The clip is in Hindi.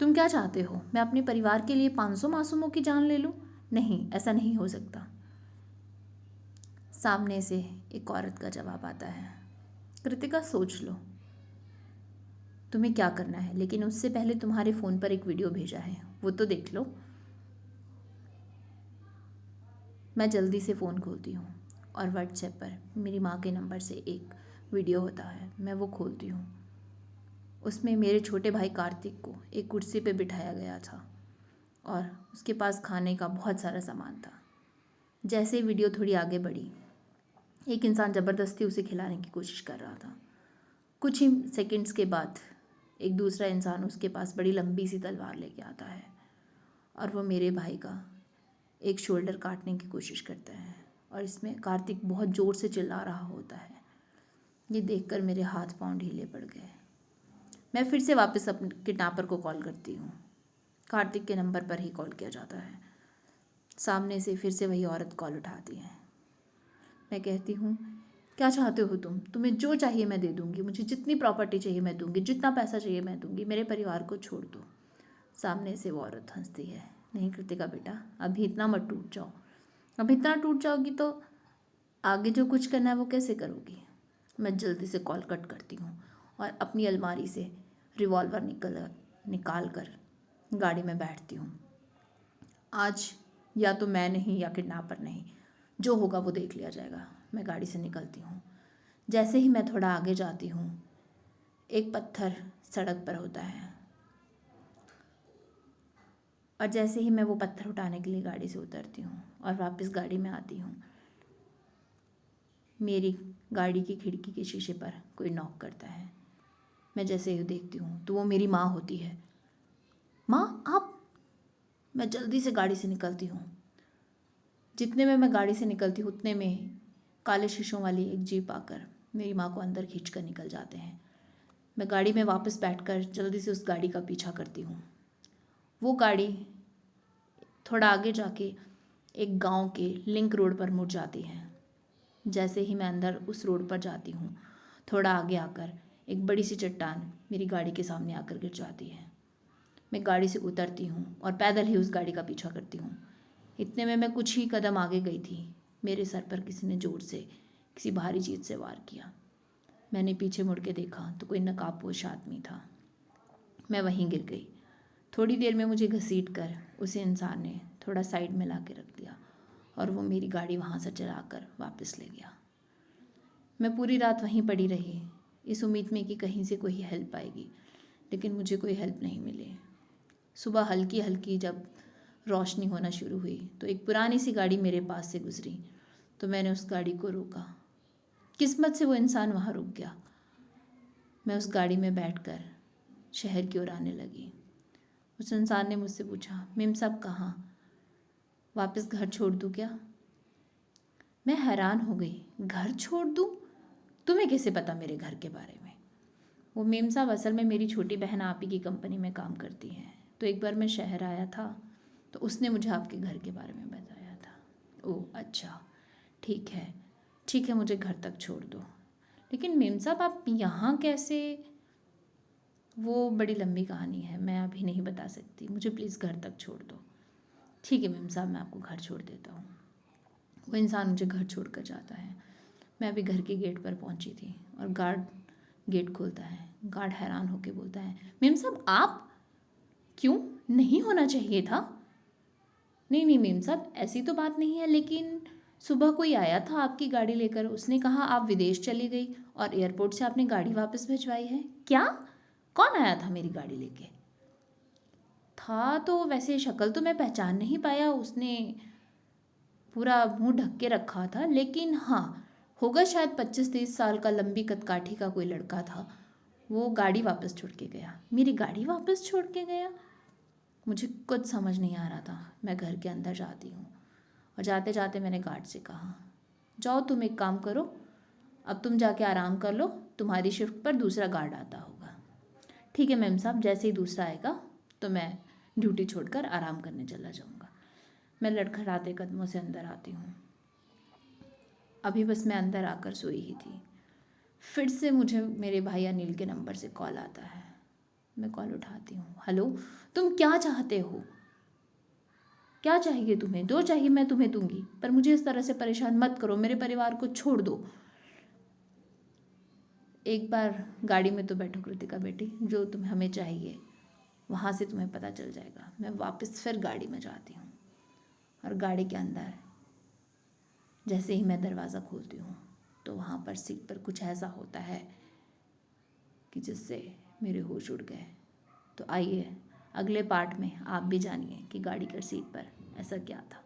तुम क्या चाहते हो, मैं अपने परिवार के लिए 500 मासूमों की जान ले लूं? नहीं, ऐसा नहीं हो सकता। सामने से एक औरत का जवाब आता है, कृतिका सोच लो तुम्हें क्या करना है, लेकिन उससे पहले तुम्हारे फ़ोन पर एक वीडियो भेजा है, वो तो देख लो। मैं जल्दी से फ़ोन खोलती हूँ और व्हाट्सएप पर मेरी माँ के नंबर से एक वीडियो होता है। मैं वो खोलती हूँ। उसमें मेरे छोटे भाई कार्तिक को एक कुर्सी पे बिठाया गया था और उसके पास खाने का बहुत सारा सामान था। जैसे ही वीडियो थोड़ी आगे बढ़ी, एक इंसान ज़बरदस्ती उसे खिलाने की कोशिश कर रहा था। कुछ ही सेकंड्स के बाद एक दूसरा इंसान उसके पास बड़ी लंबी सी तलवार लेके आता है और वो मेरे भाई का एक शोल्डर काटने की कोशिश करता है और इसमें कार्तिक बहुत ज़ोर से चिल्ला रहा होता है। ये देखकर मेरे हाथ पांव ढीले पड़ गए। मैं फिर से वापस अपने किडनैपर को कॉल करती हूँ। कार्तिक के नंबर पर ही कॉल किया जाता है। सामने से फिर से वही औरत कॉल उठाती है। मैं कहती हूँ, क्या चाहते हो तुम? तुम्हें जो चाहिए मैं दे दूँगी, मुझे जितनी प्रॉपर्टी चाहिए मैं दूँगी, जितना पैसा चाहिए मैं दूँगी, मेरे परिवार को छोड़ दो। सामने से वो औरत हंसती है, नहीं कृतिका बेटा, अभी इतना मत टूट जाओ। अब इतना टूट जाओगी तो आगे जो कुछ करना है वो कैसे करोगी? मैं जल्दी से कॉल कट करती हूँ और अपनी अलमारी से रिवॉल्वर निकाल कर गाड़ी में बैठती हूँ। आज या तो मैं नहीं या किडनैपर नहीं, जो होगा वो देख लिया जाएगा। मैं गाड़ी से निकलती हूँ। जैसे ही मैं थोड़ा आगे जाती हूँ, एक पत्थर सड़क पर होता है और जैसे ही मैं वो पत्थर उठाने के लिए गाड़ी से उतरती हूँ और वापस गाड़ी में आती हूँ, मेरी गाड़ी की खिड़की के शीशे पर कोई नॉक करता है। मैं जैसे ही देखती हूँ तो वो मेरी माँ होती है। माँ, आप? मैं जल्दी से गाड़ी से निकलती हूँ। जितने में मैं गाड़ी से निकलती हूँ उतने में काले शीशों वाली एक जीप आकर मेरी माँ को अंदर खींच कर निकल जाते हैं। मैं गाड़ी में वापस बैठकर जल्दी से उस गाड़ी का पीछा करती हूँ। वो गाड़ी थोड़ा आगे जाके एक गांव के लिंक रोड पर मुड़ जाती है। जैसे ही मैं अंदर उस रोड पर जाती हूँ, थोड़ा आगे आकर एक बड़ी सी चट्टान मेरी गाड़ी के सामने आकर गिर जाती है। मैं गाड़ी से उतरती हूँ और पैदल ही उस गाड़ी का पीछा करती हूँ। इतने में मैं कुछ ही कदम आगे गई थी, मेरे सर पर किसी ने ज़ोर से किसी भारी चीज़ से वार किया। मैंने पीछे मुड़ के देखा तो कोई नकाबपोश आदमी था। मैं वहीं गिर गई। थोड़ी देर में मुझे घसीट कर उसे इंसान ने थोड़ा साइड में ला के रख दिया और वो मेरी गाड़ी वहाँ से चला कर वापस ले गया। मैं पूरी रात वहीं पड़ी रही, इस उम्मीद में कि कहीं से कोई हेल्प आएगी, लेकिन मुझे कोई हेल्प नहीं मिली। सुबह हल्की हल्की जब रोशनी होना शुरू हुई तो एक पुरानी सी गाड़ी मेरे पास से गुजरी, तो मैंने उस गाड़ी को रोका। किस्मत से वो इंसान वहाँ रुक गया। मैं उस गाड़ी में बैठकर शहर की ओर आने लगी। उस इंसान ने मुझसे पूछा, मेम साहब कहाँ? वापस घर छोड़ दूँ क्या? मैं हैरान हो गई, घर छोड़ दूँ? तुम्हें कैसे पता मेरे घर के बारे में? वो मेम साहब, असल में मेरी छोटी बहन आप ही की कंपनी में काम करती है, तो एक बार मैं शहर आया था तो उसने मुझे आपके घर के बारे में बताया था। ओह अच्छा, ठीक है ठीक है, मुझे घर तक छोड़ दो। लेकिन मेम साहब आप यहाँ कैसे? वो बड़ी लंबी कहानी है, मैं अभी नहीं बता सकती, मुझे प्लीज़ घर तक छोड़ दो। ठीक है मेम साहब, मैं आपको घर छोड़ देता हूँ। वो इंसान मुझे घर छोड़ कर जाता है। मैं अभी घर के गेट पर पहुँची थी और गार्ड गेट खोलता है। गार्ड हैरान होकर बोलता है, मेम साहब आप? क्यों, नहीं होना चाहिए था? नहीं नहीं मेम साहब, ऐसी तो बात नहीं है, लेकिन सुबह कोई आया था आपकी गाड़ी लेकर, उसने कहा आप विदेश चली गई और एयरपोर्ट से आपने गाड़ी वापस भिजवाई है। क्या? कौन आया था मेरी गाड़ी लेके? था तो वैसे शक्ल तो मैं पहचान नहीं पाया, उसने पूरा मुंह ढक के रखा था, लेकिन हाँ होगा शायद 25-30 साल का, लंबी कदकाठी का कोई लड़का था। वो गाड़ी वापस छोड़ के गया। मेरी गाड़ी वापस छोड़ के गया? मुझे कुछ समझ नहीं आ रहा था। मैं घर के अंदर जाती हूँ और जाते जाते मैंने गार्ड से कहा, जाओ तुम एक काम करो, अब तुम जाके आराम कर लो, तुम्हारी शिफ्ट पर दूसरा गार्ड आता होगा। ठीक है मैम साहब, जैसे ही दूसरा आएगा तो मैं ड्यूटी छोड़कर आराम करने चला जाऊँगा। मैं लड़खड़ाते कदमों से अंदर आती हूँ। अभी बस मैं अंदर आकर सोई ही थी, फिर से मुझे मेरे भाई अनिल के नंबर से कॉल आता है। मैं कॉल उठाती हूँ। हेलो, तुम क्या चाहते हो? क्या चाहिए तुम्हें? जो चाहिए मैं तुम्हें दूंगी, पर मुझे इस तरह से परेशान मत करो, मेरे परिवार को छोड़ दो। एक बार गाड़ी में तो बैठो कृतिका बेटी, जो तुम्हें हमें चाहिए वहाँ से तुम्हें पता चल जाएगा। मैं वापस फिर गाड़ी में जाती हूँ और गाड़ी के अंदर जैसे ही मैं दरवाज़ा खोलती हूँ तो वहाँ पर सीट पर कुछ ऐसा होता है कि जिससे मेरे होश उड़ गए। तो आइए अगले पार्ट में आप भी जानिए कि गाड़ी की सीट पर ऐसा क्या था।